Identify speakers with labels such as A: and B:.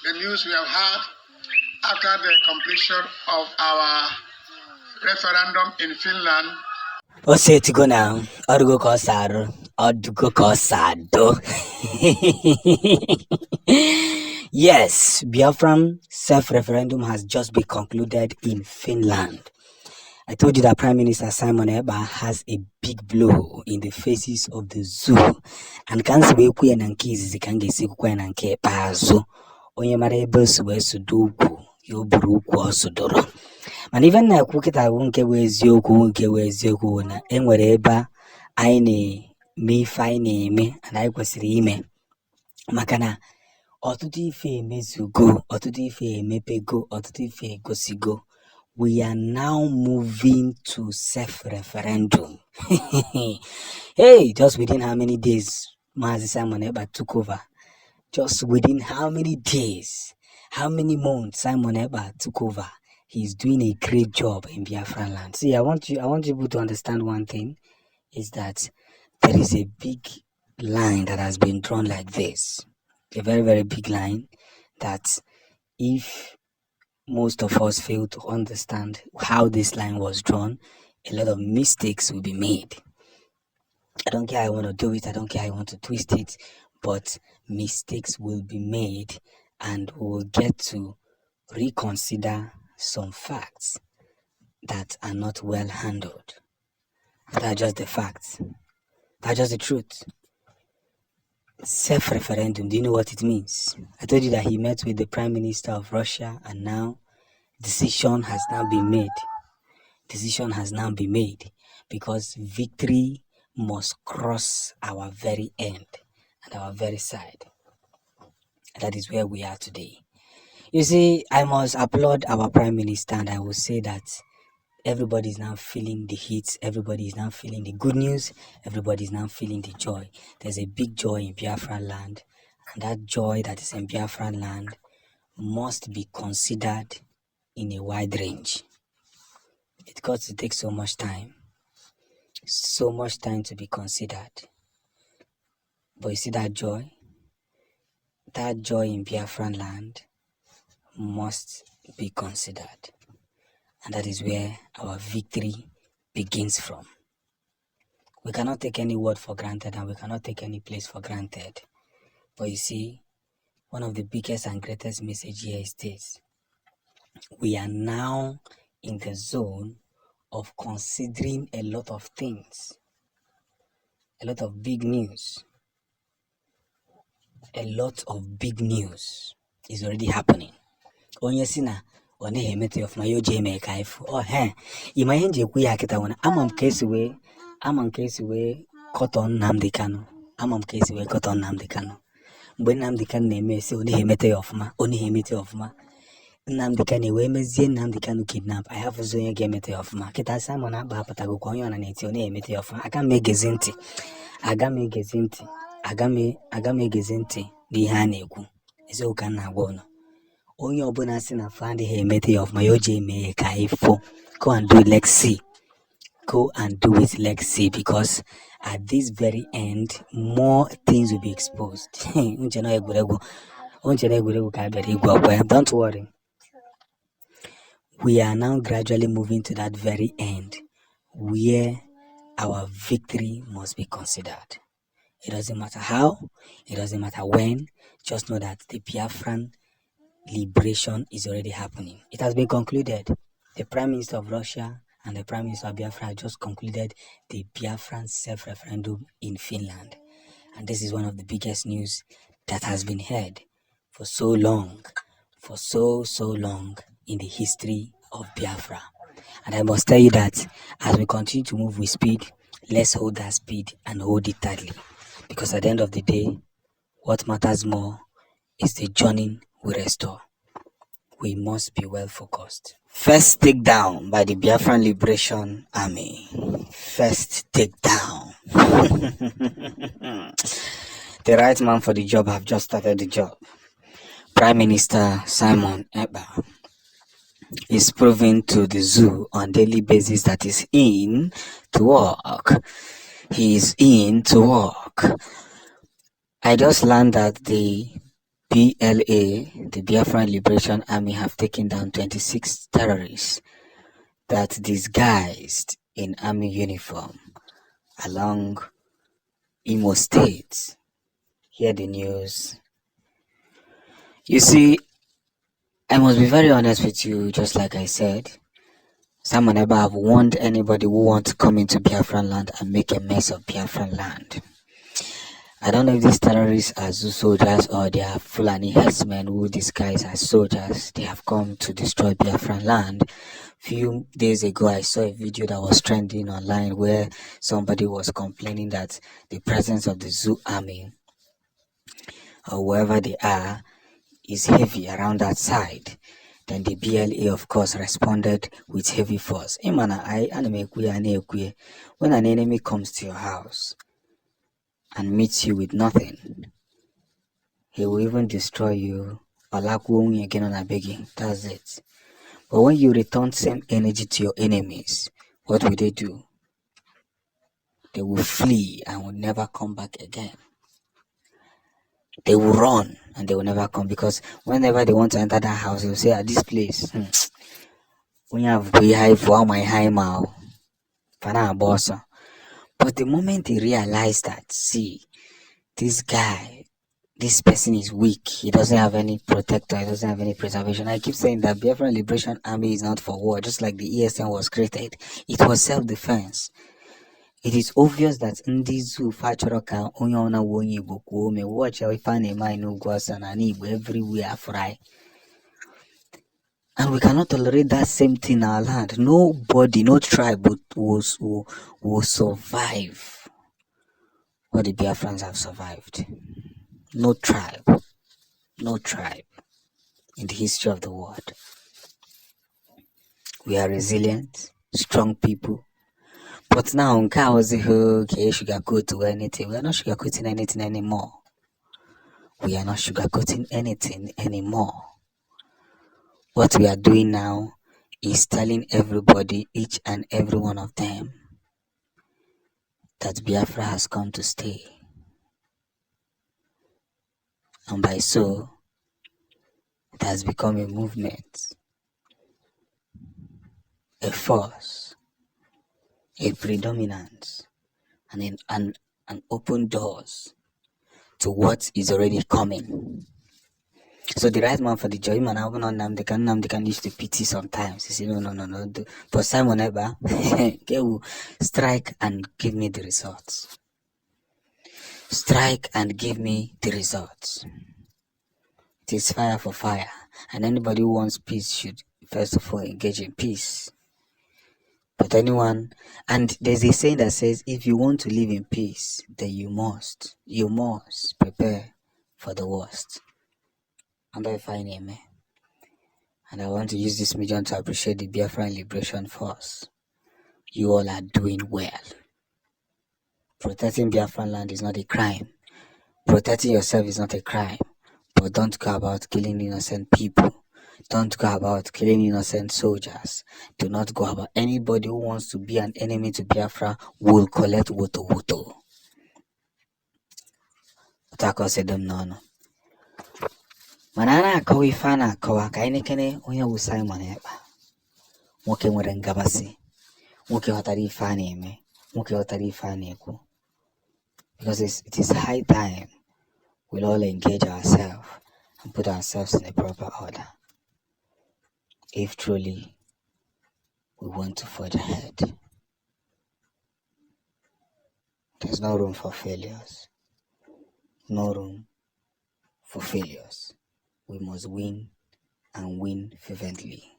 A: the news we have had after the completion of our referendum in Finland.
B: Go now. Odugo Kosaro. Odugo Kosado. Yes, Biafran self-referendum has just been concluded in Finland. I told you that Prime Minister Simon Ekpa has a big blow in the faces of the zoo. And can't see where and keys can get sick when and care pazo. Onye marabus wes to do you brook was doro. And even na cook it, I won't get where Zioku na enwereba aine me fine me and I was rime. Makana ọtụtụ ife emezugo, ọtụtụ ife emepego, ọtụtụ ife egosigo. We are now moving to self-referendum. Hey, just within how many days Mazi Simon Ekpa took over? Just within how many days, how many months Simon Ekpa took over? He's doing a great job in Biafran land. See, I want people to understand one thing, is that there is a big line that has been drawn like this. A very, very big line that if most of us fail to understand how this line was drawn, a lot of mistakes will be made. I don't care how I want to do it, I don't care how I want to twist it, but mistakes will be made and we will get to reconsider some facts that are not well handled. That's just the facts. That's just the truth. Self-referendum, do you know what it means? I told you that he met with the Prime Minister of Russia and now decision has now been made. Decision has now been made because victory must cross our very end and our very side. That is where we are today. You see, I must applaud our Prime Minister and I will say that everybody is now feeling the heat, everybody is now feeling the good news, everybody is now feeling the joy. There's a big joy in Biafran land, and that joy that is in Biafran land must be considered in a wide range. It got to take so much time to be considered. But you see that joy in Biafran land must be considered. And that is where our victory begins from. We cannot take any word for granted and we cannot take any place for granted. But you see, one of the biggest and greatest message here is this. We are now in the zone of considering a lot of things. A lot of big news. A lot of big news is already happening. Onyesina one hemete of my OJ kaifu. Oh he imayenje kuya kita wana amam kesi we cotton Nnamdi Kanu. Amam kesi we cotton Nnamdi Kanu. Mgbe Nnamdi Kanu na-eme si one hemete of ma Nnamdi Kanu we mezie Nnamdi Kanu kidnap. I have zonye gemete of ma. Kita Simon Ekpa apatago kwa onye ona na-eti one hemete of ma. Aga m egezi ntị n'ihe a na-ekwu. Eziokwu ka na-agwa unu. Onye ọbụla sị na fa adịghị emete ya ọfụma ya o ji eme ya ka ifo. Go and do it, let's see. Go and do it, let's see, because at this very end, more things will be exposed. Don't worry. We are now gradually moving to that very end where our victory must be considered. It doesn't matter how, it doesn't matter when, just know that the Biafran liberation is already happening. It has been concluded. The Prime Minister of Russia and the Prime Minister of Biafra just concluded the Biafran self-referendum in Finland. And this is one of the biggest news that has been heard for so long, for so long in the history of Biafra. And I must tell you that as we continue to move with speed, let's hold that speed and hold it tightly. Because at the end of the day, what matters more is the journey we restore. We must be well focused. First takedown by the Biafran Liberation Army. First takedown. The right man for the job have just started the job. Prime Minister Simon Ekpa is proving to the zoo on daily basis that is in to work. He is in to work. I just learned that the BLA, the Biafran Liberation Army, have taken down 26 terrorists that disguised in army uniform along Imo State. Hear the news. You see, I must be very honest with you, just like I said. Simon Ekpa have warned anybody who wants to come into Biafran land and make a mess of Biafran land. I don't know if these terrorists are Zoo soldiers or they are Fulani herdsmen who disguise as soldiers. They have come to destroy Biafran land. Few days ago, I saw a video that was trending online where somebody was complaining that the presence of the Zoo army or wherever they are is heavy around that side. Then the BLA, of course, responded with heavy force. When an enemy comes to your house and meets you with nothing, he will even destroy you. Again on a begging. That's it. But when you return same energy to your enemies, what will they do? They will flee and will never come back again. They will run and they will never come, because whenever they want to enter that house, they will say, at this place, we have behind for my high mouth. But the moment they realize that, see, this guy, this person is weak, he doesn't have any protector, he doesn't have any preservation. I keep saying that Biafran Liberation Army is not for war, just like the ESN was created. It was self-defense. It is obvious that ndị zoo fachọrọ ka onye ọna wu onye Igbo kwuo ome watch ife a na-eme anyị n'ugwu Awụsa na Igbo everywhere fry. And we cannot tolerate that same thing in our land. Nobody, no tribe will survive what the Biafrans have survived. No tribe in the history of the world. We are resilient, strong people. But now, sugarcoat to anything. We are not sugarcoating anything anymore. What we are doing now is telling everybody, each and every one of them, that Biafra has come to stay. And by so, it has become a movement, a force, a predominance, and an open doors to what is already coming. So the right man for the joy man, they can use to pity sometimes. You see, no. For Simon Ekpa, they will strike and give me the results. Strike and give me the results. It is fire for fire, and anybody who wants peace should first of all engage in peace. But anyone, and there's a saying that says, if you want to live in peace, then you must prepare for the worst. And I find him. And I want to use this medium to appreciate the Biafran Liberation Force. You all are doing well. Protecting Biafran land is not a crime. Protecting yourself is not a crime. But don't go about killing innocent people. Don't go about killing innocent soldiers. Do not go about anybody who wants to be an enemy to Biafra will collect woto. Otako said them no. Mana na-akọwa ife a na-akọwa ka anyị nekene onye wu Simon Ekpa. Nwoke nwere ngabasị, nwoke ghọtara ife a na-eme, nwoke ghọtara ife a na-ekwu. Because it is high time we'll all engage ourselves and put ourselves in a proper order, if truly we want to forge ahead. There's no room for failures. No room for failures. We must win and win fervently.